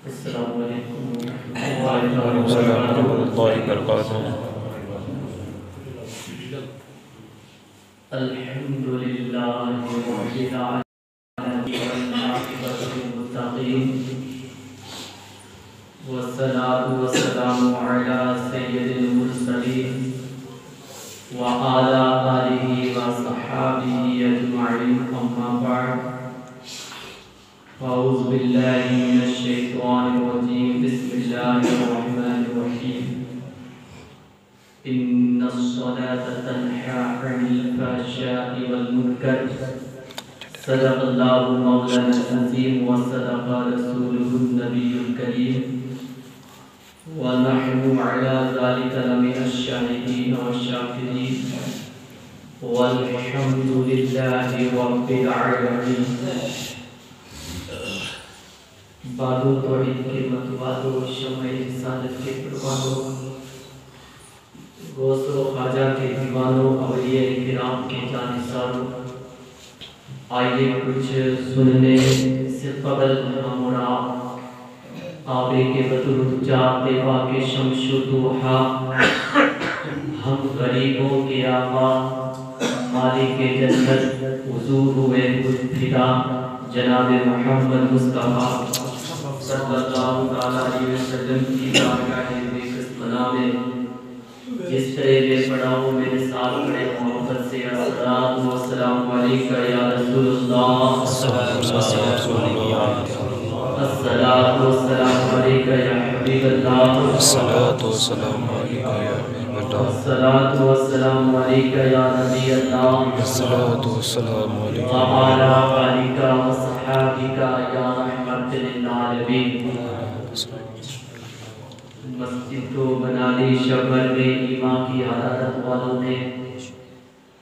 अस्सलामु अलैकुम वरहमतुल्लाहि वबरकातुहू। अल्हम्दुलिल्लाहि रब्बिल आलमीन वल-आक़िबतु लिल-मुत्तक़ीन वस्सलातु वस्सलामु अला सय्यिदिल मुरसलीन व अला आलिहि व सहाबिहि अजमईन, अम्मा बअद। औज़ु बिल्लाहि मिनश शैतानिर रजीम। बिस्मिल्लाहिर रहमानिर रहीम। इन्नस्सलाता तन्हा अनिल फ़हशाइ वल मुनकर। सदक़ल्लाहु मौलाना अज़ीम व सदक़ा रसूलुहुन नबियुल करीम व नहनु अला ज़ालिका लमिनश शाहिदीन व शाकिरीन वल्हम्दुलिल्लाहि रब्बिल आलमीन। बादो तौहीद के मतवादो शम्ए रिसालत के परवानो, गौसो ख्वाजा के दीवानों, अवलिया किराम के जानिसारों, आइए कुछ सुनने से कबल हम और आप आबे के बदरुद्जा देवा के शमशुदुहा, हम गरीबों के आका मालिक के जन्नत हुजूर हुए फिदा जनाब मोहम्मद मुस्तफ़ा सल्लल्लाहु अलैहि वसल्लम की बारगाह में जिस तरह के पढ़ाओ मेरे साथ बड़े मोहब्बत से अस्सलातु वस्सलामु अलैका या रसूलुल्लाह, अस्सलातु वस्सलामु अलैका या हबीबल्लाह, अस्सलातु वस्सलामु अलैका या हबीबल्लाह, अस्सलातु वस्सलामु अलैका या नबीयल्लाह, अस्सलातु वस्सलामु अलैका व अला आलिका व सहाबिका या रहमतुल लिल आलमीन। मस्जिद तो बना ली शहर में ईमान की हरारत वालों ने,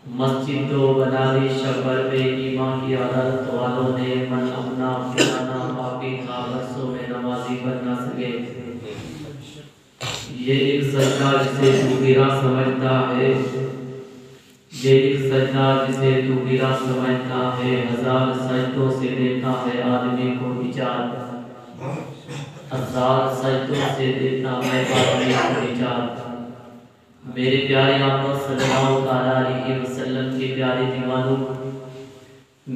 मस्जिद तो बना ली शहर में ईमान की हरारत वालों ने, मन अपना पुराना बाकी खाबरसों में नमाजी बन ना सके। ये एक सजदा जिसे तू गिरा समझता है, ये एक सजदा जिसे तू गिरा समझता है, हजार सजदों से देता है आदमी को निजात, हजार सजदों से देता है आदमी को निजात। मेरे प्यारे आका सल्लल्लाहु अलैहि वसल्लम के प्यारे दीवानों,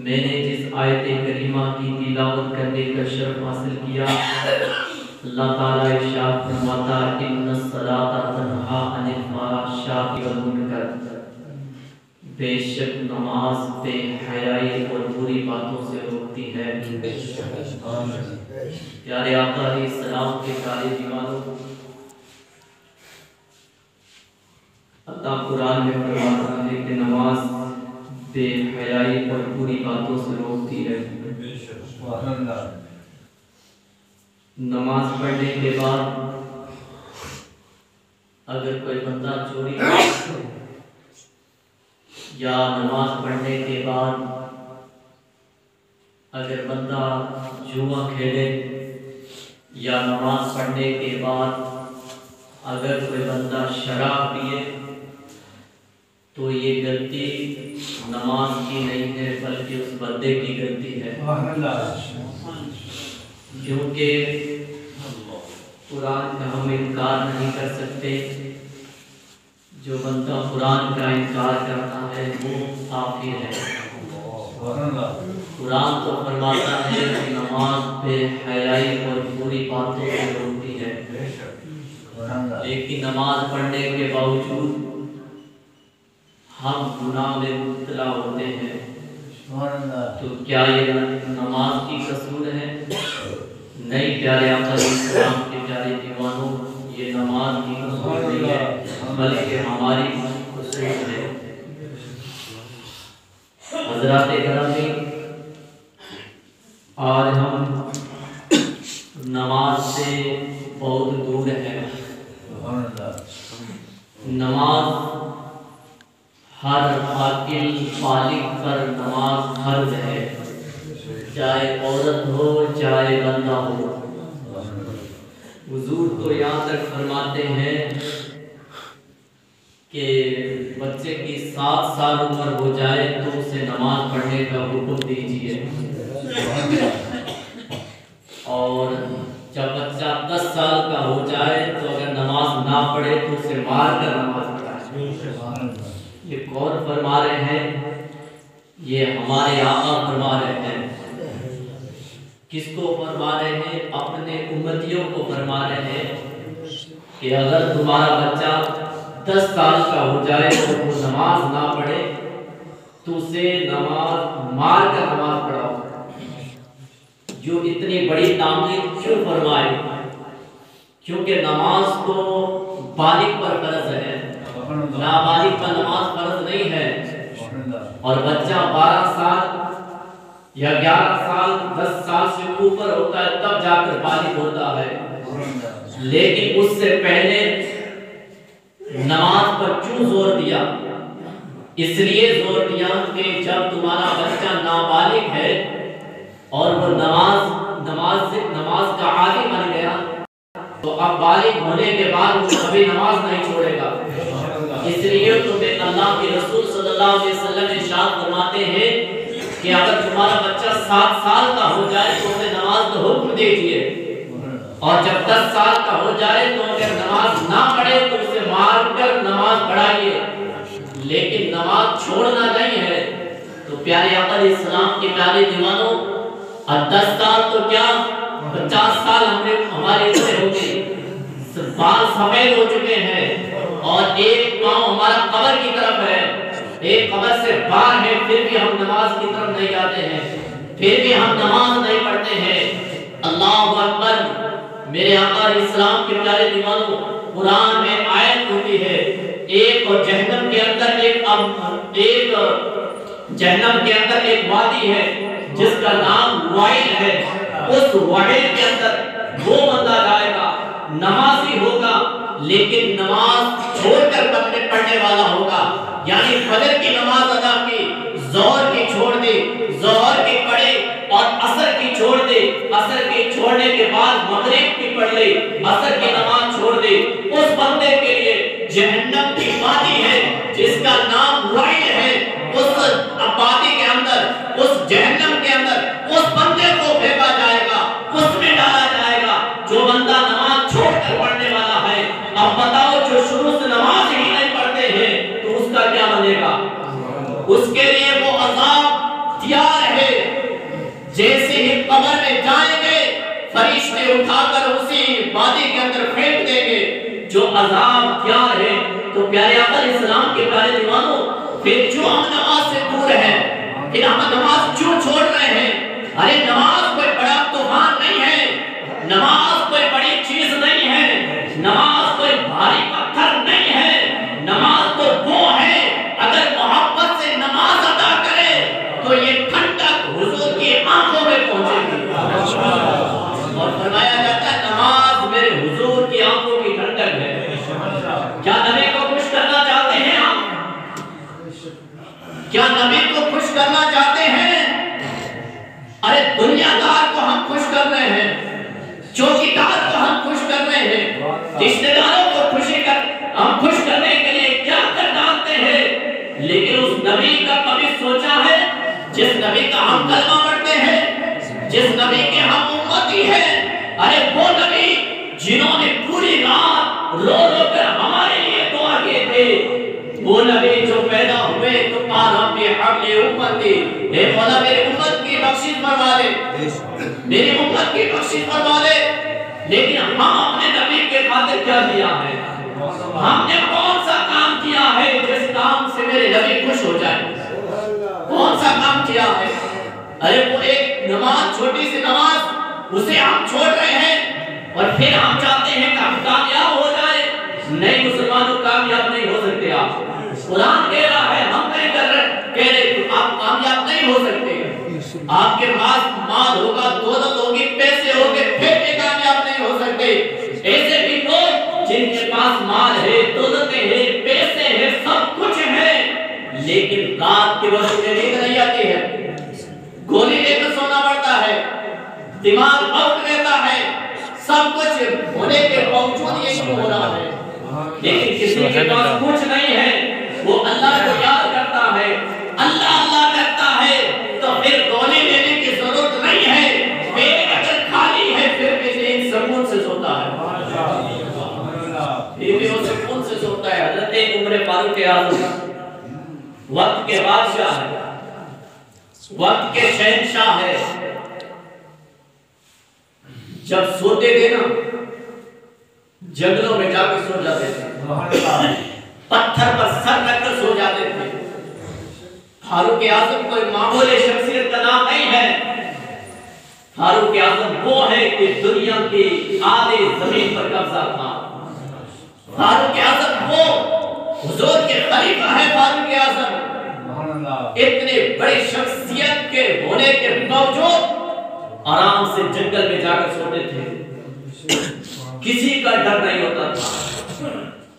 मैंने जिस आयत करीमा की तिलावत करने का शर्फ हासिल किया, अल्लाह ताला इरशाद फरमाता है इन्नस्सलाता तन्हा अनिल फ़हशाइ वल मुनकर। बेशक नमाज बेहयाई और बुरी बातों से रोकती है। प्यारे आका अलैहिस्सलाम के प्यारे दीवानों, अल्लाह कुरान में फरमाता है कि नमाज बेहयाई और बुरी बातों से रोकती है। नमाज पढ़ने के बाद अगर कोई बंदा चोरी करे या नमाज पढ़ने के बाद अगर बंदा जुआ खेले या नमाज पढ़ने के बाद अगर कोई बंदा शराब पिए, तो ये गलती नमाज की नहीं है बल्कि उस बंदे की गलती है। क्योंकि कुरान का हम इनकार नहीं कर सकते। जो बंदा कुरान का इनकार करता है वो काफिर है। कुरान तो फरमाता है कि नमाज बेहयाई और बुरी बातों से रोकती है, लेकिन नमाज पढ़ने के बावजूद हम गुनाह में मुब्तला होते हैं। तो क्या ये नमाज की कसूर है? नहीं प्यारे आका अलैहिस्सलाम के प्यारे दीवानों, ये नमाज की कसूर नहीं है बल्कि हमारी कसूर है। हज़रात गिरामी, आज हम नमाज से बहुत दूर हैं। नमाज हर आकिल बालिग पर नमाज फर्ज है, चाहे औरत हो चाहे बंदा हो। हुजूर तो यहाँ तक फरमाते हैं कि बच्चे की 7 साल उम्र हो जाए तो उसे नमाज पढ़ने का हुक्म दीजिए। और जब बच्चा 10 साल का हो जाए तो अगर नमाज ना पढ़े तो उसे मार कर नमाज पढ़ाए। ये कौन फरमा रहे हैं? ये हमारे आका फरमा रहे हैं। किसको फरमा रहे हैं? अपने उम्मतियों को फरमा रहे हैं कि अगर तुम्हारा बच्चा 10 साल का हो जाए तो वो नमाज ना पढ़े तो उसे नमाज मार कर नमाज पढ़ाओ। जो इतनी बड़ी ताकीद क्यों फरमाए? क्योंकि नमाज तो बालिग पर फर्ज है, नाबालिग पर नमाज फर्ज नहीं है। और बच्चा 12 साल या 11 साल 10 साल से ऊपर होता है तब जाकर बालिग होता है। लेकिन उससे पहले नमाज पर क्यों जोर दिया? इसलिए जोर दिया कि जब तुम्हारा बच्चा नाबालिग है और वो नमाज का आदी बन गया तो अब बालिग होने के बाद वो कभी नमाज नहीं छोड़ेगा। इसलिए तुम्हें अल्लाह के रसूल सल्लल्लाहु अलैहि वसल्लम इरशाद फरमाते हैं कि अगर तुम्हारा बच्चा 7 साल का हो जाए तो उसे नमाज का हुक्म दीजिए, और जब 10 साल का हो जाए तो अगर नमाज ना पढ़े तो उसे मार कर नमाज पढ़ाइए। लेकिन नमाज छोड़ना नहीं है। तो प्यारे आका इस्लाम के प्यारे दीवानों, अब 10 साल तो क्या 50 साल हमारे से हो गए, बाल सफेद हो चुके हैं और एक पांव हमारा कब्र की तरफ है, एक कब्र से बाहर है, फिर भी हम नमाज की तरफ नहीं जाते हैं, फिर भी हम नमाज नहीं पढ़ते हैं। अल्लाह अकबर। मेरे आका इस्लाम के प्यारे दीवानों, कुरान में आयत होती है एक और जहन्नम के अंदर जहन्नम के अंदर एक वादी है जिसका नाम वाइल है। उस वाइल के अंदर वो बंदा जाएगा, नमाजी होगा लेकिन नमाज छोड़कर पढ़ने वाला होगा। यानी फजर की नमाज अदा की, ज़ोहर की छोड़ दे, ज़ोहर की पढ़े और असर की छोड़ दे, असर की छोड़ने के बाद मगरिब की पढ़ ले, असर की नमाज छोड़ दे। उस बंदे के लिए जहन्नम की वादी है जिसका नाम वाइल है। उस वादी के अंदर, उस जहन्नम के अंदर उस बंदे को फेंका जाएगा, उसमें डाला जाएगा जो बंदा नमाज छोड़कर पढ़ने वाला है। अब बताओ जो शुरू से नमाज ही नहीं पढ़ते हैं तो उसका क्या बनेगा? उसके लिए वो अज़ाब तैयार है। जैसे ही कब्र में जाएंगे फरिश्ते उठाकर उसी वादी के अंदर फेंक देंगे, जो अज़ाब तैयार है। तो प्यारे आका इस्लाम के प्यारे दीवानों, फिर जो हम नमाज से दूर हैं, फिर हम नमाज क्यों छोड़ रहे हैं? अरे नमाज कोई बड़ा तूफान नहीं है, नमाज कोई बड़ी चीज नहीं है, नमाज कोई भारी पत्थर नहीं है। नमाज तो वो है अगर मोहब्बत से नमाज अदा करे तो ये ठंडक हुजूर की आंखों में पहुंचेगी। और फरमाया जाता है नमाज मेरे हुजूर की आंखों की ठंडक है। क्या नबी को खुश करना चाहते हैं हम? क्या नबी को खुश करना चाहते हैं? अरे दुनियादार को हम खुश कर रहे हैं, चौकीदार को हम खुश कर रहे हैं, रिश्तेदारों को हम खुश करने के लिए क्या कर डालते हैं। लेकिन उस नबी का कभी सोचा है जिस नबी का हम कलमा पढ़ते हैं, जिस नबी के हम उम्मती हैं? अरे वो नबी जिन्होंने पूरी रात रो रो कर हमारे लिए दुआ किए थे, वो नबी जो पैदा हुए तो उम्मती, हे मौला मेरी उम्मत की बख्शिश फरमा दे, मेरी उम्मत की बख्शिश फरमा दे। लेकिन हम अपने नबी के खातिर क्या किया है? हमने कौन सा काम किया है जिस काम से मेरे नबी खुश हो जाए? कौन सा काम किया है? अरे वो एक नमाज, छोटी सी नमाज, उसे हम छोड़ रहे हैं और फिर हम चाहते हैं कि हम कामयाब हो जाए। नहीं मुसलमानों, कामयाब नहीं हो सकते आप। कुरान कह रहा है, हम नहीं कर रहे, कह रहे तो आप कामयाब नहीं हो सकते। आपके पास माल होगा, दौलत होगी, पैसे होंगे, फिर भी कामयाब नहीं हो सकते। ऐसे भी लोग जिनके पास माल है, दौलतें हैं, पैसे हैं, सब कुछ है, लेकिन रात के वक्त में नींद नहीं आती है, गोली लेकर सोना पड़ता है, दिमाग आउट रहता है, सब कुछ होने के बावजूद ये क्यों हो रहा है? लेकिन किसी के पास कुछ नहीं है, वो अल्लाह को याद करता है, अल्लाह अल्लाह करता है, तो फिर गोली लेने की जरूरत नहीं है। पेट अगर खाली है फिर भी नींद उम्र फारूक आज़म वक्त के बादशाह है, वक्त के शहंशाह है। जब सोते थे ना जंगलों में जाकर सो जाते थे, पत्थर पर सर रखकर सो जाते थे। फारूक आज़म कोई मामूली शख्सियत का नाम नहीं है। फारूक आज़म वो है कि दुनिया की आधे जमीन पर कब्जा था। फारूक आज़म वो हुजूर के खलीफा है। फारूक आज़म इतने बड़ी शख्सियत के होने के बावजूद आराम से जंगल में जाकर सोते थे। किसी का डर नहीं होता था,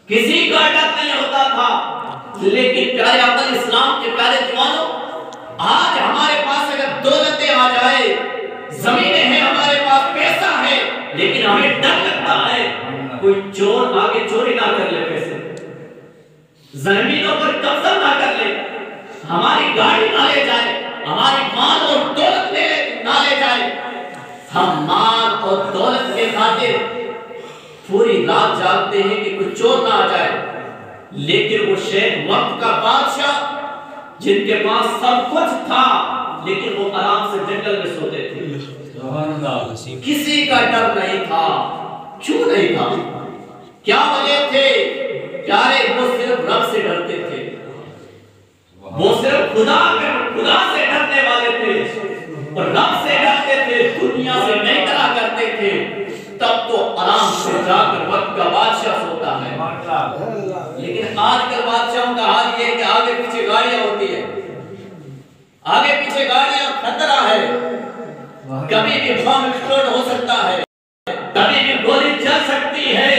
किसी का डर नहीं होता था। लेकिन प्यारे अब्दुल इस्लाम के प्यारे जवानों, आज हमारे पास अगर दौलतें आ जाए, जमीनें हैं हमारे पास, पैसा है, लेकिन हमें डर लगता है कोई चोर आगे चोरी ना कर ले, पैसे जमीनों पर कब्जा ना कर ले, हमारी गाड़ी ना ले जाए, हमारी माल और दौलत ना ले जाए। हम माल और दौलत के खातिर पूरी रात जागते हैं कि कोई चोर ना आ जाए। लेकिन वो शेख वक्त का बादशाह जिनके पास सब कुछ था, लेकिन वो आराम से जंगल में सोते थे। किसी का डर नहीं था। क्यों नहीं था? क्या वजह थे? प्यारे वो सिर्फ रब से डरते थे, वो सिर्फ खुदा से डरने वाले थे और रब से डरते थे, दुनिया से नहीं डरा करते थे। तब तो आराम से जाकर वक्त का बादशाह सोता है। लेकिन आजकल बादशाहों का हाल ये है कि आगे पीछे गाड़ियां होती है, आगे पीछे गाड़ियां, खतरा है, कभी भी बम विस्फोट हो सकता है, कभी भी गोली चल सकती है।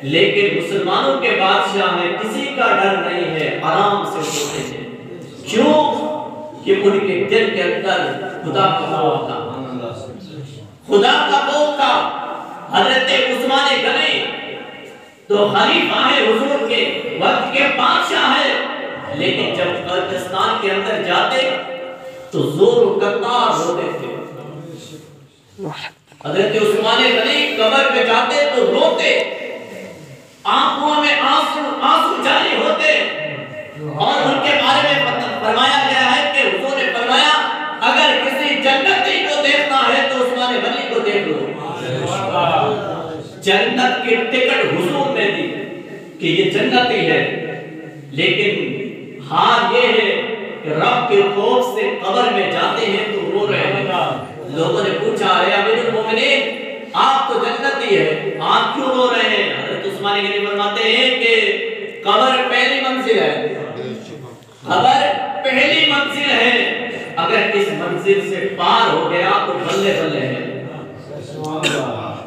लेकिन मुसलमानों के बादशाह में किसी का डर नहीं है, आराम से सोते हैं। क्यों? कि उनके दिल के अंदर खुदा का खौफ था, खुदा का खौफ था। हजरत उस्मान गनी तो खलीफा है हुजूर के, वक्त के बादशाह है, लेकिन जब कब्रिस्तान के अंदर जाते तो जोर कतार रोते थे। हजरत उस्मान गनी कब्र पे जाते तो रोते, आंखों में आंसू जारी होते। और उनके बारे में फरमाया गया है कि हुजूर ने फरमाया, अगर किसी जन्नती को देखना है तो उस्मान गनी को देख लो। जन्नत की टिकट हुजूर ने दी कि ये जन्नती है। लेकिन हाल ये है कि रब के खौफ से कब्र में जाते हैं तो रो रहे हैं। लोगों ने पूछा, है अमीरुल मोमिनीन, आप तो जन्नती है, आप क्यों रो रहे हैं? हज़रत उस्मान गनी फरमाते हैं कि कब्र पहली मंजिल है, कब्र पहली मंजिल है, अगर इस मंजिल से पार हो गया तो बल्ले बल्ले है।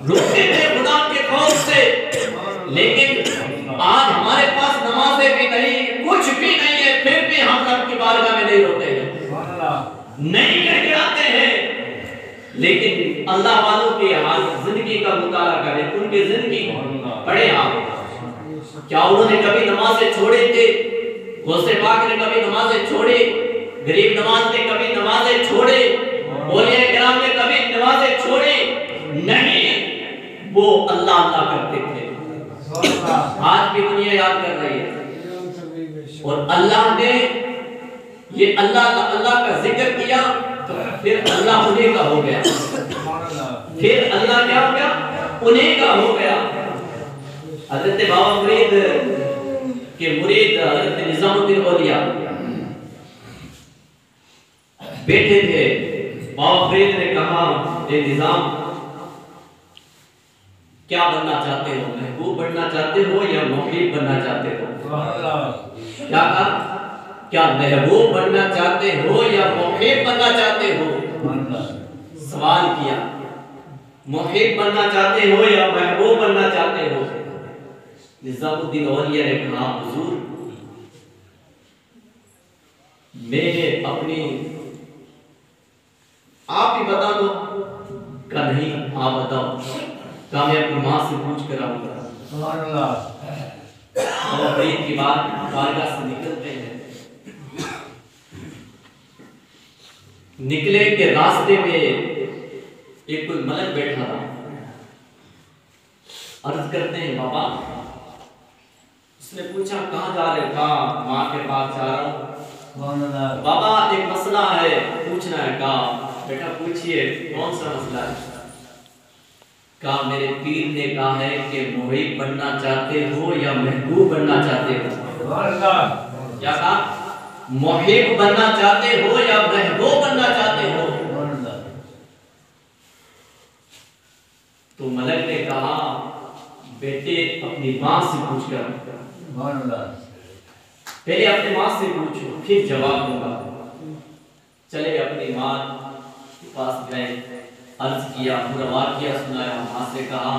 रुकते थे खुदा के खौफ से। लेकिन आज हमारे पास नमाजें भी नहीं, कुछ भी नहीं है, फिर भी हम रब की बारगाह में नहीं रोते हैं, नहीं गिड़गिड़ाते हैं। लेकिन अल्लाह वालों की हाल जिंदगी का मुताला करें, उनकी जिंदगी पढ़े आप। क्या उन्होंने कभी नमाजें छोड़े थे? गौसे पाक ने कभी नमाजें छोड़ी? गरीब नवाज ने कभी नमाजें छोड़ी? औलिया किराम ने कभी नमाजें छोड़ी? नहीं, वो अल्लाह अल्लाह करते थे। आज भी दुनिया याद कर रही है। और अल्लाह ने ये अल्लाह अल्लाह का जिक्र किया तो फिर अल्लाह उन्हीं का हो गया, फिर अल्लाह क्या हो गया? उन्हीं का हो गया। हजरत बाबा फरीद के मुरीद हजरत निजामुद्दीन औलिया बैठे थे। बाबा फरीद ने कहा, ए निजाम, क्या बनना चाहते हो? महबूब बनना चाहते हो या मुहीब बनना चाहते हो? क्या कहा? क्या महबूब बनना चाहते हो या मुहीब बनना चाहते हो? सवाल किया, मुहीब बनना चाहते हो या महबूब बनना चाहते हो? निजामुद्दीन औलिया ने कहा, हुजूर, मैंने अपनी, आप ही बता दो। का नहीं, आप बताओ। का मैं अपनी माँ से पूछ कर आऊंगा। और की बात बारगाह से निकलते हैं। निकले के रास्ते में एक कोई मलक बैठा था। अर्ज करते हैं, बाबा उसने पूछा कहाँ जा रहे हो? कहा माँ के पास जा रहा हूँ। बाबा एक मसला है पूछना है। कहा बेटा पूछिए कौन सा मसला है? कहा मेरे पीर ने कहा है कि मोहिब बनना चाहते हो या महबूब बनना चाहते हो? क्या कहा? मोहिब बनना चाहते हो या महबूब बनना चाहते हो? तो मलक ने कहा बेटे अपनी माँ से पूछ कर, पहले अपनी माँ से पूछो फिर जवाब दूंगा। चले अपनी माँ के पास गए, अर्ज किया, पूरा वाक़या सुनाया। माँ से कहा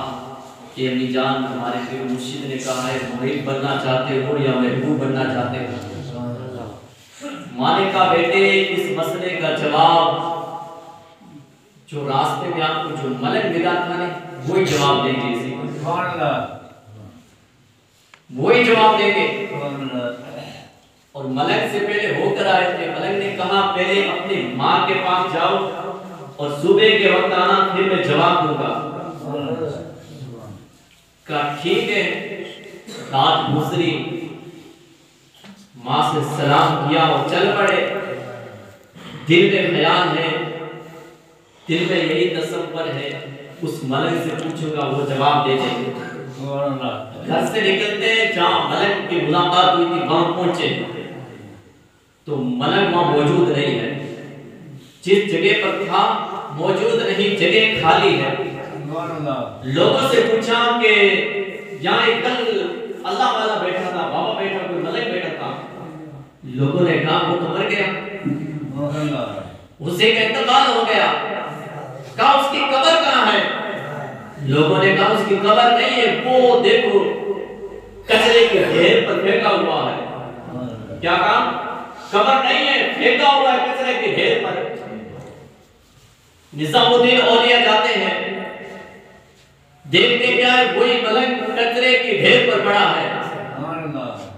कि अम्मी जान हमारे पीर मुर्शिद ने कहा है मोहिब बनना चाहते हो या महबूब बनना चाहते हो? माँ ने कहा बेटे इस मसले का जवाब जो रास्ते में आपको जो मलक मिला था ने वही जवाब देंगे, इसी वही जवाब देंगे। और मलक से पहले होकर आए थे। मलक ने कहा पहले अपनी माँ के पास जाओ और सुबह के वक्त आना, फिर मैं जवाब दूंगा। कहा ठीक है। रात गुजरी, माँ से सलाम किया और चल पड़े। दिल में ख्याल है, दिल में यही तसव्वुर है उस मलक से पूछूंगा वो जवाब दे देंगे। घर से निकलते जहाँ मलक की मुलाकात हुई थी वहां पहुंचे तो मलक वहां मौजूद नहीं है। जिस जगह पर था मौजूद नहीं, जगह खाली है। लोगों से पूछा कि यहाँ एक कल अल्लाह वाला बैठा था, बाबा बैठा, कोई मलक बैठा था। लोगों ने कहा वो तो मर गया, उसे का इंतकाल हो गया। कहा उसकी कब्र कहाँ है? लोगों ने कहा उसकी कब्र नहीं है, वो देखो कचरे के ढेर पर फेंका हुआ है। क्या कहा? कब्र नहीं है, फेंका हुआ है कचरे के ढेर पर। निजामुद्दीन औलिया जाते हैं, देखते क्या है वही मलक कचरे के ढेर पर पड़ा है।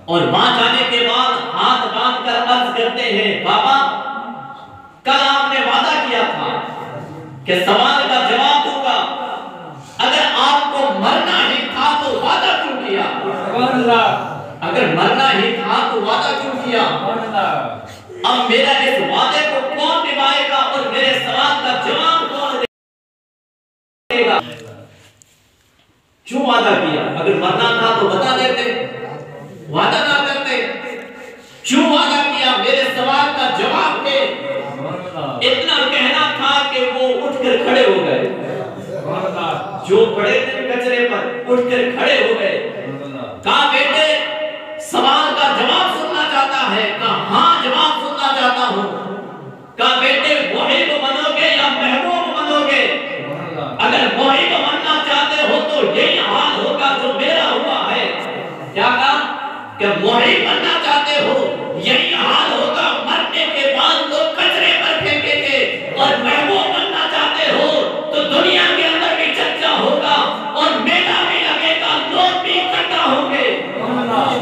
और वहां जाने के बाद हाथ बांध कर अर्ज करते हैं बाबा कल आपने वादा किया था कि सवाल का जवाब दूंगा, अगर आपको मरना ही था तो वादा क्यों किया? अगर मरना ही था तो वादा क्यों किया? अब मेरा इस वादे को कौन निभाएगा और मेरे सवाल का जवाब कौन देगा? क्यों वादा किया? अगर मरना था तो बता देते, वादा ना करते। क्यों वादा किया? मेरे सवाल का जवाब दे। इतना कहना था कि वो उठकर खड़े हो गए, जो पड़े थे कचरे पर उठकर खड़े हो गए। कहा बेटे सवाल का जवाब सुनना चाहता है? कहा हाँ जवाब सुनना चाहता हूँ। कहा बेटे मोहिब बनोगे या महबूब बनोगे? अगर मोहिब बनना चाहते हो तो यही हाल होगा जो मेरा हुआ है। क्या कहा? कि मोहिब बनना चाहते हो यही हाल होगा, मरने के बाद लोग कचरे पर फेंकेंगे। और महबूब बनना चाहते हो तो दुनिया के अंदर भी चर्चा होगा और मेला भी लगेगा, लोग भी इकट्ठा होंगे।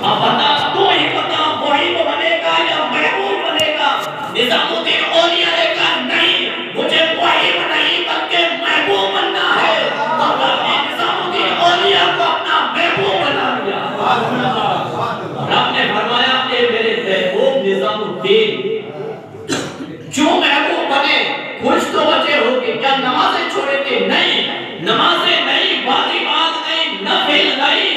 अब बता तू ही बता मोहिब बनेगा या महबूब बनेगा? निजामुद्दीन औलिया ने कहा नहीं, मुझे मोहिब नहीं बल्कि महबूब बनना है। तो निजामुद्दीन औलिया को अपना महबूब बना लिया। रब ने फरमाया ए मेरे महबूब निजामुद्दीन क्यों महबूब बने? कुछ तो बचे होंगे। क्या नमाजें छोड़े थे? नहीं, नमाजें नहीं, वाजिबात नहीं, नफिल नहीं,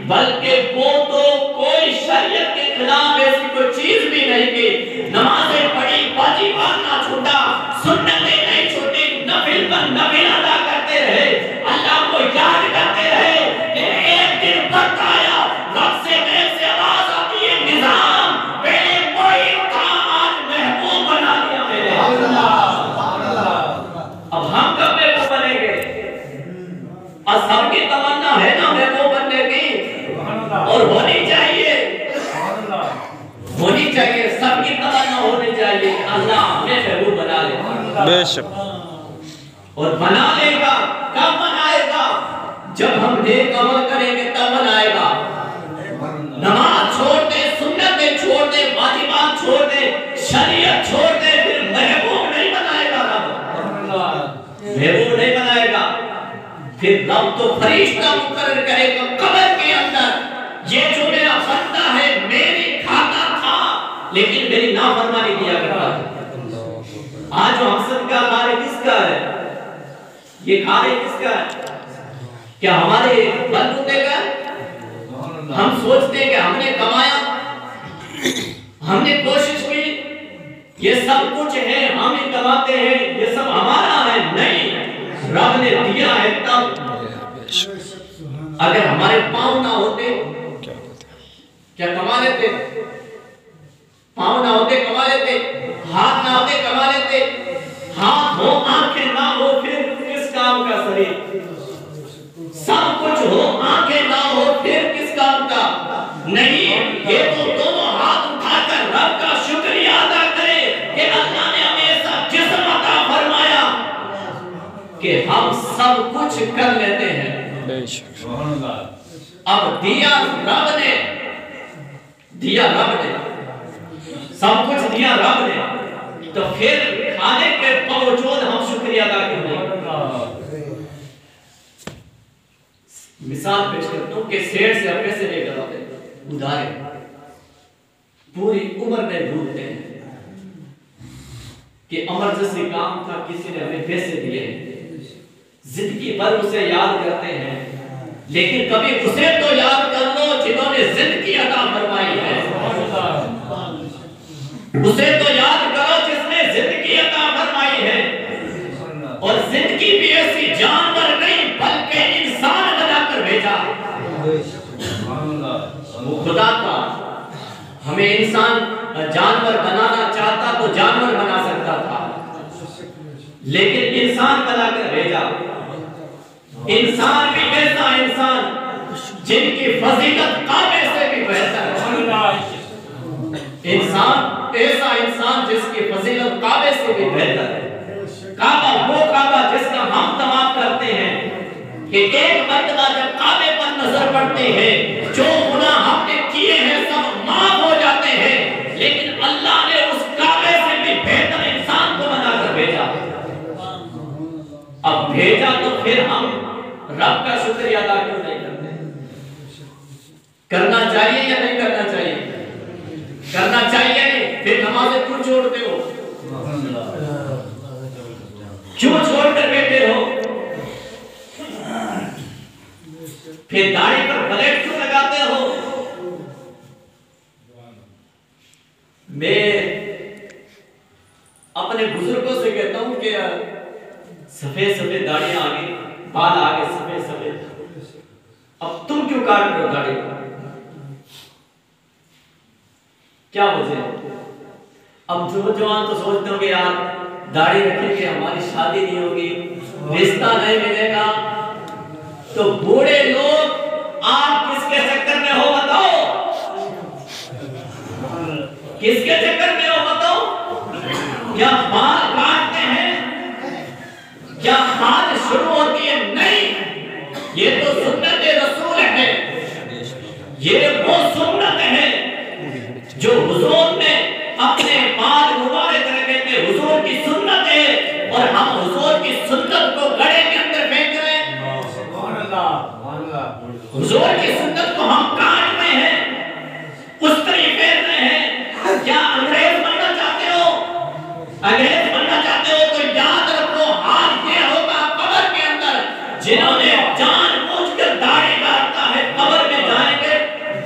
बल्कि वो तो कोई शरीयत के खिलाफ ऐसी कोई चीज भी नहीं की। नमाजें पढ़ी, वाजिबात ना छूटा, सुन्नतें नहीं छूटी, नफिल पर नफिल अदा करते रहे, अल्लाह को याद करते रहे। एक दिन वक्त आया, रब से मेरे से आवाज आती है निजाम पहले मोहिब था आज महबूब बना लिया मैंने। अब हम कब महबूब बनेंगे? और सबकी तमन्ना है ना महबूब बनने की, और होनी चाहिए, होनी चाहिए, सबकी तमन्ना होनी चाहिए अल्लाह हमें महबूब बना ले। बेशक। और बना लेगा। कब बनाएगा? जब हम नेक अमल करेंगे तब बनाएगा। नमाज छोड़ दे, सुन्नतें छोड़ दे, वाजिबात छोड़ दे, शरीयत छोड़ दे, फिर महबूब नहीं बनाएगा रब, महबूब नहीं बनाएगा। फिर रब तो फरिश्ता मुकर्रर करेगा कब्र के अंदर, ये जो मेरा बंदा है मेरी खाता था लेकिन मेरी नाफरमानी किया करता था। आज जो हम सब का खा रहे किसका है? ये खा रहे किसका है? क्या हमारे बलबूते का? हम सोचते हैं कि हमने कमाया, हमने कोशिश की, ये सब कुछ है, हम ही कमाते हैं, ये सब हमारा है। नहीं, रब ने दिया है। तब अगर हमारे पांव ना होते क्या कमा लेते? पांव ना होते कमा लेते, हाथ ना होते कमा लेते। हाथ हो आंखें ना हो फिर किस काम का शरीर? सब कुछ हो आंखें ना हो फिर किस काम का? नहीं, ये तो दोनों हाथ उठाकर रब का शुक्रिया अदा करे कि अल्लाह ने हमें ऐसा जिस्म अता फरमाया कि हम सब कुछ कर लेते हैं। अब दिया रब ने, सब कुछ दिया रब ने, तो फिर खाने के बावजूद हम शुक्रिया अदा क्यों नहीं? मिसाल पेश करता हूँ कि सेठ से आप पैसे लेकर आते हैं उधारे, पूरी उम्र में ढूंढते हैं कि इमरजेंसी काम था, किसी ने हमें पैसे दिए, जिंदगी भर उसे याद करते हैं, लेकिन कभी उसे तो याद कर लो जिन्होंने जिंदगी अता फरमाई है। उसे तो याद करो जिसने जिंदगी अता फरमाई है। और जिंदगी भी ऐसी जानवर नहीं बल्कि इंसान बनाकर भेजा। वो खुदा का हमें इंसान जानवर बनाना चाहता तो जानवर बना सकता था, लेकिन इंसान बनाकर भेजा। इंसान भी ऐसा इंसान जिनकी फजीलत काबे से भी बेहतर है। इंसान ऐसा इंसान जिसकी फजीलत काबे से भी बेहतर है। काबा वो काबा जिसका हम तवाफ करते हैं कि एक मर्तबा जब काबे पर नजर पड़ती है जो गुनाह हमने किए हैं सब माफ हो जाते हैं, लेकिन अल्लाह ने उस काबे से भी बेहतर इंसान को बनाकर भेजा। अब भेजा तो फिर हम रब का शुक्रिया अदा क्यों नहीं करते? करना चाहिए या नहीं करना चाहिए? करना चाहिए नहीं, फिर नमाज़ें क्यों छोड़ते हो? क्यों छोड़कर बैठे हो? फिर दाढ़ी पर ब्लेड क्यों लगाते हो? मैं अपने बुजुर्गों से कहता हूं कि सफेद सफेद दाढ़ियां आ गई, बाल आ गए सफेद सफेद, अब तुम क्यों काट रहे हो दाढ़ी? क्या वजह है? अब जो जवान तो सोचते हो कि यार दाढ़ी रखेंगे हमारी शादी नहीं होगी, रिश्ता नहीं मिलेगा। तो बूढ़े लोग आप किसके चक्कर में हो बताओ? किसके चक्कर में हो बताओ? क्या बाल काटते हैं? क्या हाथ शुरू होती है? नहीं, ये तो सुन्नत रसूल है। ये वो सुन्नत है जो हुजूर ने अपने बाल मुबारक रखे थे। हुजूर की सुन्नत है और हम हुजूर की सुन्नत को गड़े के अंदर फेंक रहे हैं। हुजूर की सुन्नत को हम काट रहे हैं, उस तरह फेंक रहे हैं। क्या अंग्रेज बनना चाहते हो? अंग्रेज बनना चाहते हो तो याद रखो हाल ये होगा कब्र के अंदर। जिन्होंने जानबूझकर दाढ़ी काटता है कब्र में जाएंगे,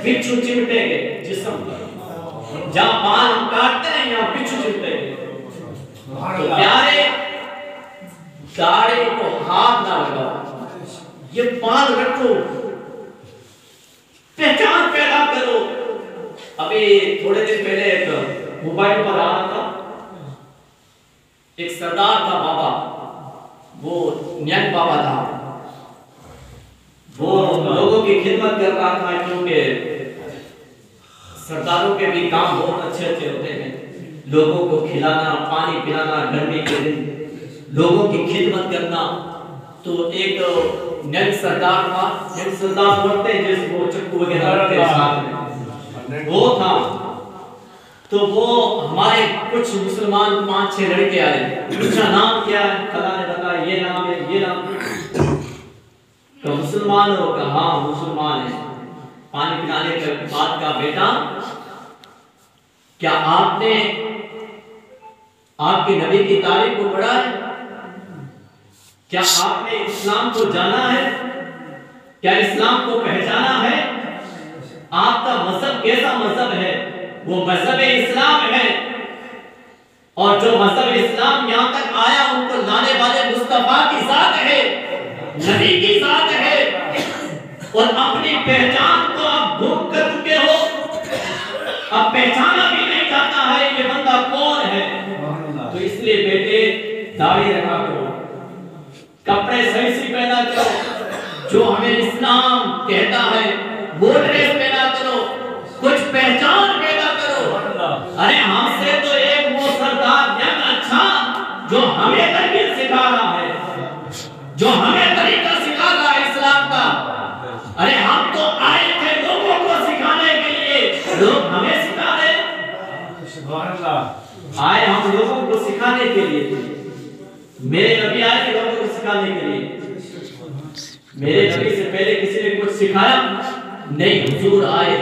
बिच्छू चिमटेंगे जिस्म पर। जहां बाल काटते हैं यहाँ बिच्छू चिमटेंगे। तो प्यारे, दाढ़ी को हाथ ना लगाओ, ये बाल रखो, पहचान पैदा करो। अभी थोड़े दिन पहले एक मोबाइल पर आ रहा था, एक सरदार था बाबा, वो न्याय बाबा था, वो लोगों की खिदमत कर रहा था, क्योंकि सरदारों के भी काम बहुत अच्छे अच्छे होते हैं। लोगों को खिलाना, पानी पिलाना, गर्मी के दिन लोगों की खिदमत करना। तो एक न्याय सरदार था, न्याय सरदार बोलते हैं जिस वो चक्कू वगैरह रखते हैं साथ में, वो था। तो वो हमारे कुछ मुसलमान 5-6 लड़के आए, पूछा नाम क्या है? फला ने बताया ये नाम है, ये नाम। तो मुसलमान हो? कहा हाँ मुसलमान है। पानी पिलाने के बाद का, बेटा क्या आपने आपके नबी की तारीफ को पढ़ा है? क्या आपने इस्लाम को जाना है? क्या इस्लाम को पहचाना है? आपका मजहब कैसा मजहब है? वो मजहब इस्लाम है। और जो मजहब इस्लाम यहां तक आया, उनको लाने वाले मुस्तफा की जात है, नबी की जात है। और अपनी पहचान को आप भूल कर चुके हो, अब पहचाना भी नहीं जाता है ये बंदा कौन है। तो इसलिए बेटे दाढ़ी रखा करो, कपड़े सही से पहना करो, जो हमें इस्लाम कहता है वो ड्रेस पहना करो, कुछ पहचान पैदा करो। अरे हमसे तो एक वो सरदार जन अच्छा जो हमें तरबियत सिखा रहा है, जो हमें तरीका सिखा रहा है इस्लाम का। अरे हम तो आए थे लोगों को सिखाने के लिए, लोग हमें सिखा रहे। आए हम लोगों को सिखाने के लिए, मेरे नबी आए थे लोगों को सिखाने के लिए। मेरे नबी से पहले किसी ने कुछ सिखाया नहीं, हुजूर आए,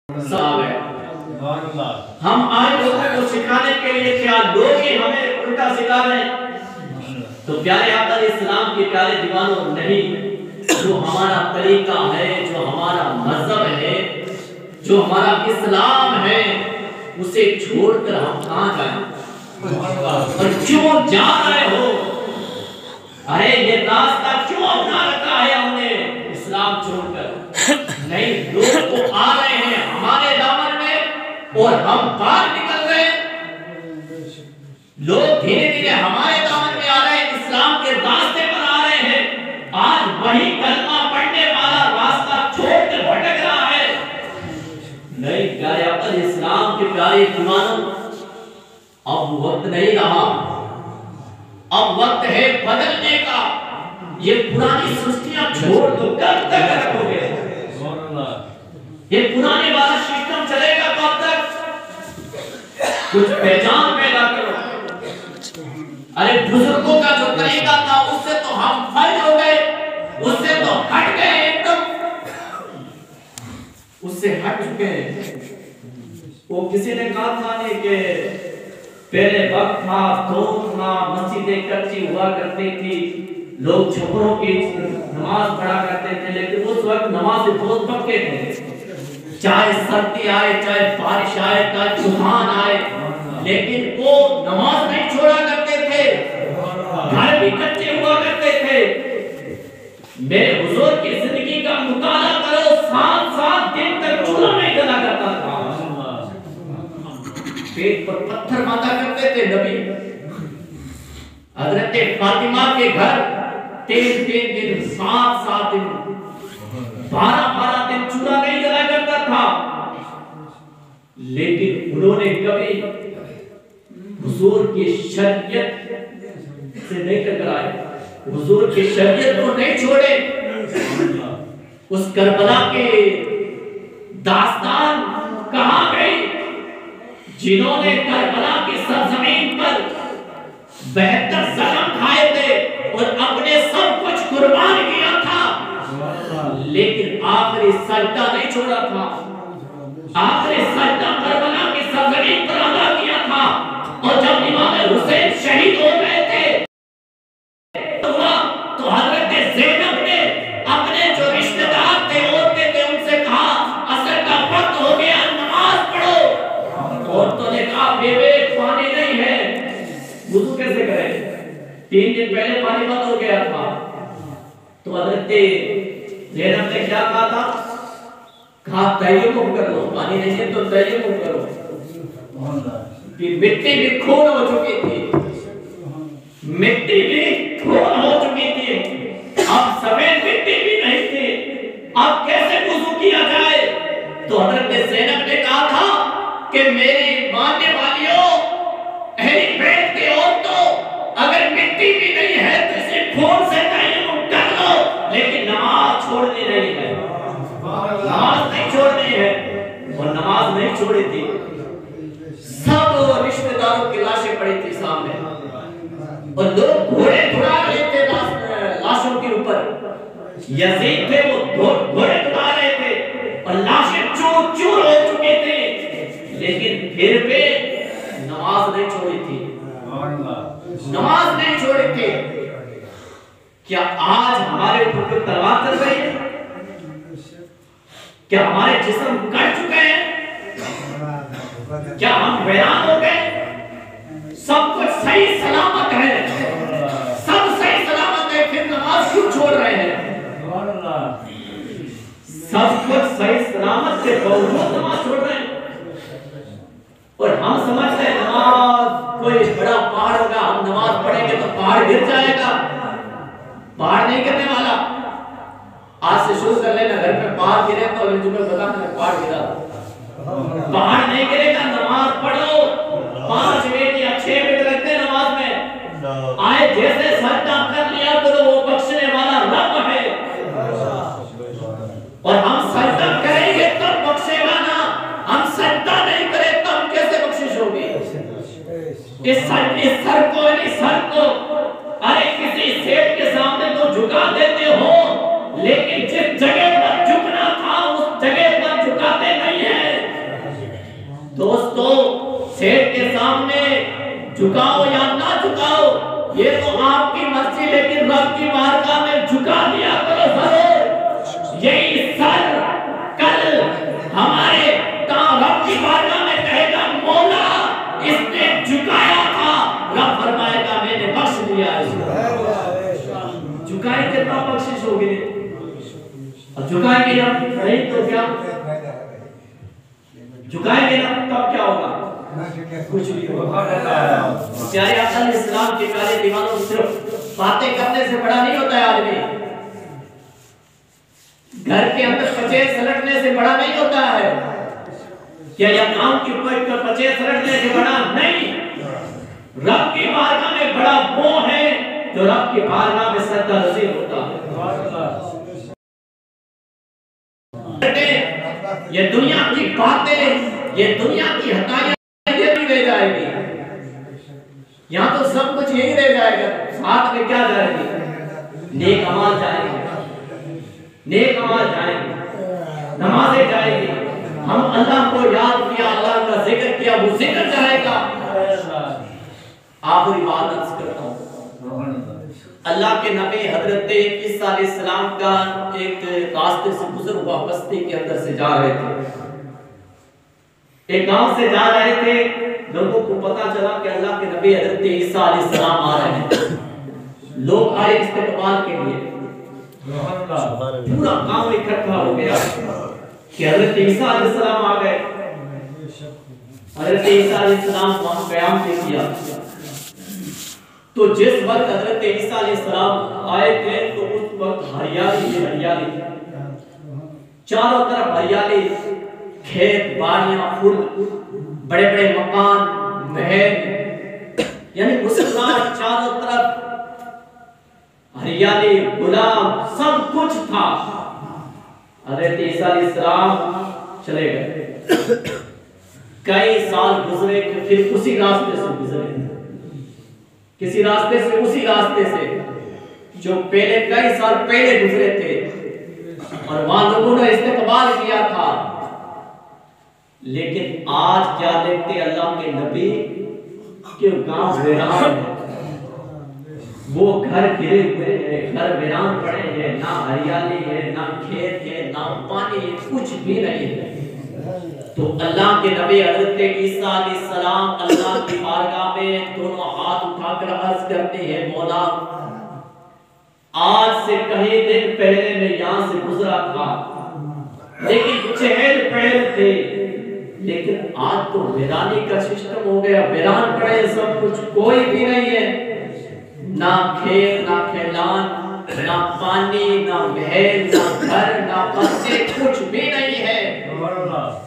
सब है। हम आए लोगों को सिखाने के लिए, क्या लोग ही हमें उल्टा सिखा रहे हैं। तो प्यारे आका इस्लाम के प्यारे दीवानों, नहीं, जो हमारा तरीका है, जो हमारा मजहब है, जो हमारा इस्लाम है, उसे छोड़कर हम कहां जाएं और क्यों जा रहे हो? अरे ये रास्ता क्यों अपना रखा है हमने इस्लाम छोड़कर? नहीं, लोग तो आ रहे हैं हमारे दामन में और हम बाहर निकल रहे हैं। लोग धीरे धीरे हमारे दामन में आ रहे हैं, इस्लाम के रास्ते पर आ रहे हैं। आज वही कलमा पढ़ने वाला रास्ता छोड़कर भटक रहा है। नहीं प्यारे अपने इस्लाम के प्यारे दीवानों, अब वक्त नहीं रहा, अब वक्त है बदलने का। ये पुरानी सृष्टियां छोड़ दो, कब तक रखोगे? ये पुराने वाला सिस्टम चलेगा कब तक? कुछ पहचान पैदा करो। अरे बुजुर्गों का जो तरीका था उससे तो हम फर्ज हो गए, उससे तो हट गए, एकदम उससे हट चुके हैं। वो किसी ने कहा था नहीं कि पहले वक्त था, दौर था, मस्जिदें कच्ची हुआ करती थी, लोग छपरों की नमाज पढ़ा करते थे, लेकिन उस वक्त नमाज बहुत पक्के थे। चाहे सर्दी आए, चाहे बारिश आए, चाहे तूफान आए, लेकिन वो नमाज नहीं छोड़ा करते थे, घर भी कच्चे हुआ करते थे। मेरे हुजूर की जिंदगी का मुताला करो, 7-7 दिन तक चूल्हा नहीं जला करता था, पेट पर पत्थर बांधा करते थे नबी। हजरत फातिमा के घर 3-3 दिन, 7-7 दिन, 12-12 दिन चूल्हा नहीं जला करता था। लेकिन उन्होंने कभी हुजूर की शरीयत से नहीं टकराए, हुजूर की शरीयत को नहीं छोड़े। उस करबला के दास्तान कहां गई? जिन्होंने करबला की सरजमीन पर 72 जख्म खाए थे और अपने सब कुछ कुर्बान किया था, लेकिन आखिरी सजदा नहीं छोड़ा था। आखिरी सजदा करबला की सरजमीन पर अदा किया था। और जब इमाम हुसैन शहीद हो गए थे तो हजरत ज़ैनब ने अपने जो रिश्तेदार थे, औरतें थे, उनसे कहा असर का वक्त हो गया, नमाज पढ़ो। औरतों ने कहा बेबे पानी नहीं है, वुज़ू कैसे करें? 3 दिन पहले पानी बंद हो गया था। तो हजरत ज़ैनब ने क्या कहा था? कहा तयम्मुम कर लो, पानी नहीं है तो तयम्मुम करो। कि मिट्टी भी खून हो चुकी थी, मिट्टी भी खून हो चुकी थी, अब सफेद मिट्टी भी नहीं थी, अब कैसे वुज़ू किया जाए? तो हजरत ज़ैनब ने कहा था कि मेरी मानने वालियों, अहले बैत के औरतों, अगर मिट्टी भी नहीं है तो इसे खून से तयम्मुम कर लो, लेकिन नमाज छोड़नी नहीं है, नमाज नहीं छोड़नी है। और नमाज नहीं छोड़ी थी। सब रिश्तेदारों की लाशें पड़ी थी सामने और लोग घोड़े दौड़ा रहे थे लाशों के ऊपर। यजीद थे, वो घोड़े दौड़ा रहे थे। और लाशें चूर चूर हो चुके थे, लेकिन फिर भी नमाज नहीं छोड़ी थी, नमाज नहीं छोड़ी थी। क्या आज हमारे ऊपर कोई तलवार चल रही है? क्या हमारे जिस्म कट चुके हैं? क्या हम वीरान हो गए? सब कुछ सही सलामत है, सब सही सलामत है, फिर नमाज क्यों छोड़ रहे हैं? सब कुछ सही सलामत के बावजूद नमाज छोड़ रहे हैं। और हम समझते हैं नमाज कोई बड़ा पहाड़ होगा, हम नमाज पढ़ेंगे तो पहाड़ गिर जाएगा। पहाड़ नहीं गिरने वाला। आज से शुरू कर लेना, घर पे पहाड़ गिरे तो अगले जुम्मे बता देना पहाड़ गिरा। पहाड़ नहीं गिरेगा, नमाज पढ़ो। 5 मिनट या 6 मिनट लगते हैं नमाज में। आए जैसे सजदा कर लिया करो, वो बख्शने वाला रब है। और हम सजदा करेंगे तब बख्शेगा ना, हम सजदा नहीं करें तब कैसे बख्शिश होगी? इस सर को अरे किसी सेठ के सामने तो झुका देते हो, लेकिन जिस जगह पर झुकना था उस जगह पर झुकाते नहीं है। दोस्तों, सेठ के सामने झुकाओ या ना झुकाओ ये तो आपकी मर्जी, लेकिन रब की बारगाह में झुका दिया करो जरूर। यही सर कल हमारे रब की बारगाह में कहेगा मौला इसने झुकाया था, रब फरमाएगा मैंने बख्श दिया इसको। झुकाएंगे तब बख्शिश होगी, और झुकाएंगे ना नहीं तो क्या? झुकाएंगे ना तब क्या होगा? कुछ भी होगा। प्यारे असल इस्लाम के प्यारे दीवानों, सिर्फ बातें करने से बड़ा नहीं होता है आदमी, घर के अंदर पचेस सलटने से बड़ा नहीं होता है। क्या यह काम की कोई पचेस सलटने से बड़ा नहीं? रब की बारगाह में बड़ा वो है जो रब की बारगाह में सजदा नज़ीर होता है। ये दुनिया की बातें, ये दुनिया की हताइयां ये भी रह जाएगी। यहाँ तो सब कुछ यही रह जाएगा, साथ में क्या जाएगी? नेक अमाल जाएंगे, नेक अमाल जाएंगे, नमाजें जाएगी। हम अल्लाह को याद किया, अल्लाह का जिक्र किया, वो जिक्र जाएगा। आखिरी बात अर्ज करता हूँ, अल्लाह के नबी हजरत ईसा अलैहिस्सलाम का एक रास्ते से गुजर हुआ, बस्ती के अंदर से जा रहे थे, एक गांव से जा रहे थे। लोगों को पता चला कि अल्लाह के नबी हजरत ईसा अलैहिस्सलाम आ रहे हैं। लोग आए इस्तकबाल के लिए, पूरा गांव इकट्ठा हो गया कि हजरत ईसा अलैहिस्सलाम आ गए। हजरत ईसा अलैहिस्सलाम वहां कयाम किया। तो जिस वक्त हजरत ईसा अलैहिस्सलाम आए थे तो उस वक्त हरियाली ही हरियाली, चारों तरफ हरियाली, खेत बाड़ियां, फूल, बड़े बड़े मकान, महल, यानी मुसलमान चारों तरफ हरियाली, गुलाब, सब कुछ था। हजरत ईसा अलैहिस्सलाम चले गए। कई साल गुजरे, फिर उसी रास्ते से गुजरे, किसी रास्ते से, उसी रास्ते से जो पहले कई साल पहले गुजरे थे, और वहां लोगों ने इस्तकबाल किया था। लेकिन आज क्या देखते अल्लाह के नबी के गांव वीरान है, वो घर गिरे हुए हैं, घर वीरान पड़े हैं, ना हरियाली है, ना खेत है, ना पानी है, कुछ भी नहीं है। तो अल्लाह के नबी हज़रत ईसा अलैहिस्सलाम अल्लाह की बारगाह में दोनों हाथ उठाकर अर्ज करते हैं, मौला आज से कई दिन पहले मैं यहाँ से गुजरा था, लेकिन चहल पहल थे, लेकिन आज तो वीरानी का सिस्टम हो गया, वीरान पड़े सब कुछ, कोई भी नहीं है, ना खेत, ना खैलान, ना पानी, ना महल, ना घर, ना बच्चे, कुछ भी नहीं है।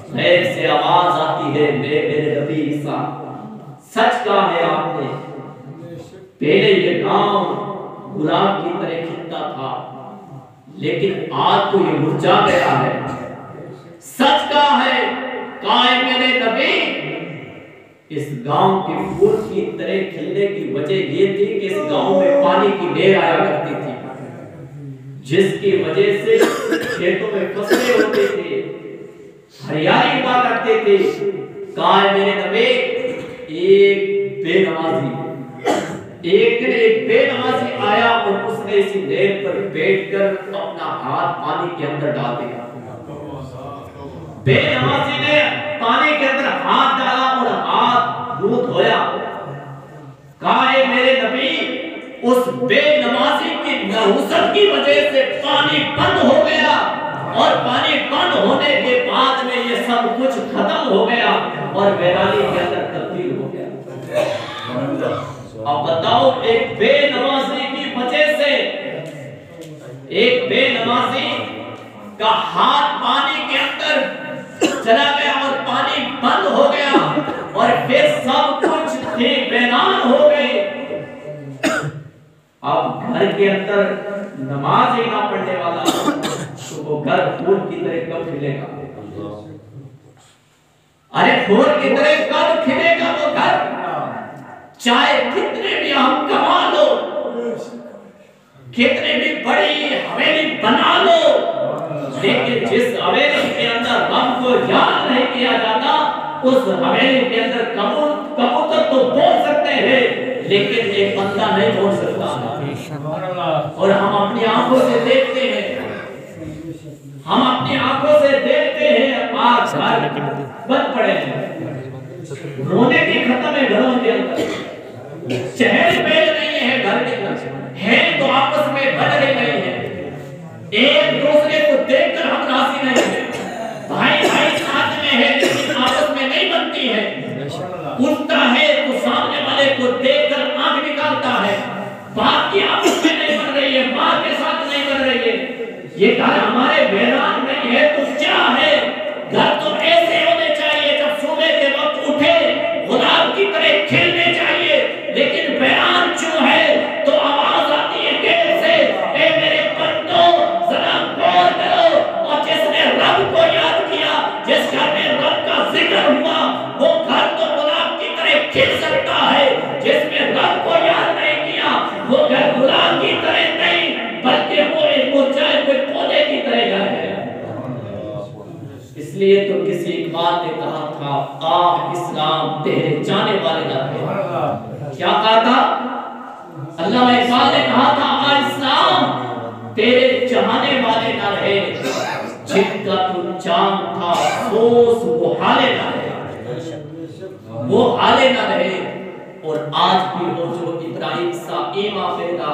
गैर से आवाज आती है, मेरे नबी ईसा सच कहा है आपने, पहले ये गांव गुलाब की तरह खिलता था, लेकिन आज तो ये मुरझा गया है। सच कहा है, कहा है मेरे नबी, इस गांव के फूल की तरह खिलने की वजह ये थी कि इस गांव में पानी की नहर आया करती थी, जिसकी वजह से खेतों में फसलें होती थी, हरियाली हुआ करते थे। कहा है मेरे नबी, एक बेनमाजी आया और उसने इसी नेल पर बैठकर अपना हाथ पानी के अंदर डाल दिया। बेनमाजी ने पानी के अंदर हाथ डाला और हाथ मुंह धोया। कहा है मेरे नबी, उस बेनमाजी की नहुसत की वजह से पानी बंद हो गया और पानी बंद होने के बाद में ये सब कुछ खत्म हो गया और वीरानी के अंदर तब्दील हो गया। अब बताओ, एक बेनमाजी की वजह से, एक बेनमाजी का हाथ पानी के अंदर चला गया और पानी बंद हो गया और फिर सब कुछ ठीक बेरान हो गए। अब घर के अंदर नमाज ही ना पढ़ने वाला तो वो घर फूल की तरह कब खिलेगा? अरे फूल की तरह कब खिलेगा वो घर? चाहे कितने भी हम कमा लो, कितने भी बड़ी हवेली बना लो, लेकिन जिस हवेली के अंदर रब को याद नहीं किया जाता, उस हवेली के अंदर कबूतर तो बोल सकते हैं लेकिन एक बंदा नहीं बोल सकता। और हम अपनी आंखों से देखते हैं, हम अपनी आंखों से देखते हैं आज घर बंद पड़े हैं, रोने की खत्म है घरों के अंदर, चहल पहल नहीं है घर के अंदर, है तो आपस में बन रही नहीं है, एक दूसरे को देखकर हम राजी नहीं है, भाई भाई साथ में है लेकिन आपस में नहीं बनती है, उठता है तो सामने वाले को देखकर आंख निकालता है, बाप की आपस में नहीं बन रही है, माँ के साथ नहीं बन रही है। ये घर हमारे वीरान नहीं है तो क्या है? घर तो ऐसे होने चाहिए जब सुबह के वक्त उठे गुलाब की तरह खिलने चाहिए, लेकिन वीरान क्यों है तो आवाज आती है कैसे? ए मेरे बंदो जरा गौर करो, और जिसने रब को याद किया, जिस घर में रब का जिक्र हुआ, वो घर तो गुलाब की तरह खिल सकता है, जिसमें रब को याद नहीं किया वो घर गुलाब की तरह नहीं बल्कि वो एक मुरझाए हुए पौधे की तरह घर है। इसलिए तो किसी इकबाल ने कहा था, आह इस्लाम तेरे जाने वाले ना थे। क्या कहा था? अल्लामा इकबाल ने कहा था, आह इस्लाम तेरे चाहने वाले ना रहे, जिनका तू चांद था सोस वो हाले ना रहे, वो हाले ना रहे। और आज भी वो जो इब्राहिम सा ईमा पैदा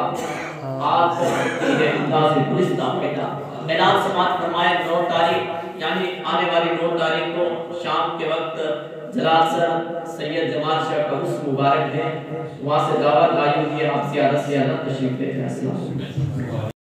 आज होती है अंदाज़े गुलिस्ता पैदा। ऐलान समात फरमाया 9 तारीख यानी आने वाली 9 तारीख को शाम के वक्त जलाल सर सैयद जमाल शाह का उर्स मुबारक है, वहाँ से दावत आई हुई है, आप ज़्यादा से ज़्यादा तशरीफ ले जाएं।